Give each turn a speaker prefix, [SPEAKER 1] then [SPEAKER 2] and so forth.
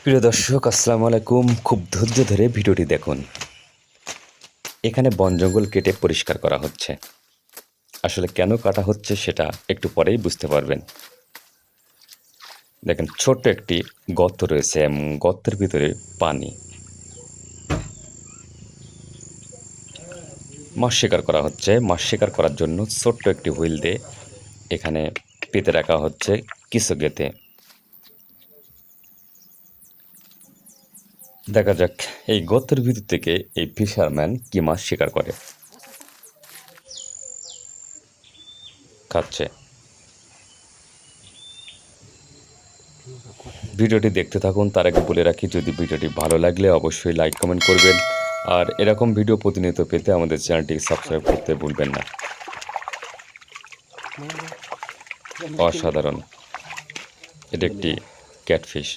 [SPEAKER 1] প্রিয় দর্শক, আসসালামু আলাইকুম। খুব ধৈর্য ধরে ভিডিওটি দেখুন। এখানে বন জঙ্গল কেটে পরিষ্কার করা হচ্ছে। আসলে কেন কাটা হচ্ছে সেটা একটু পরেই বুঝতে পারবেন। দেখেন, ছোট্ট একটি গর্ত রয়েছে এবং গর্তের ভিতরে পানি। মাছ শিকার করা হচ্ছে। মাছ শিকার করার জন্য ছোট্ট একটি হুইল দিয়ে এখানে পেতে রাখা হচ্ছে কিছু গেতে। দেখা যাক এই গর্তের ভিতর থেকে এই ফিশারম্যান কি মাছ শিকার করে। খাচ্ছে। ভিডিওটি দেখতে থাকুন। তার আগে বলে রাখি, যদি ভিডিওটি ভালো লাগলে অবশ্যই লাইক কমেন্ট করবেন। আর এরকম ভিডিও প্রতিনিয়ত পেতে আমাদের চ্যানেলটি সাবস্ক্রাইব করতে ভুলবেন না। অসাধারণ। এটা একটি ক্যাটফিশ।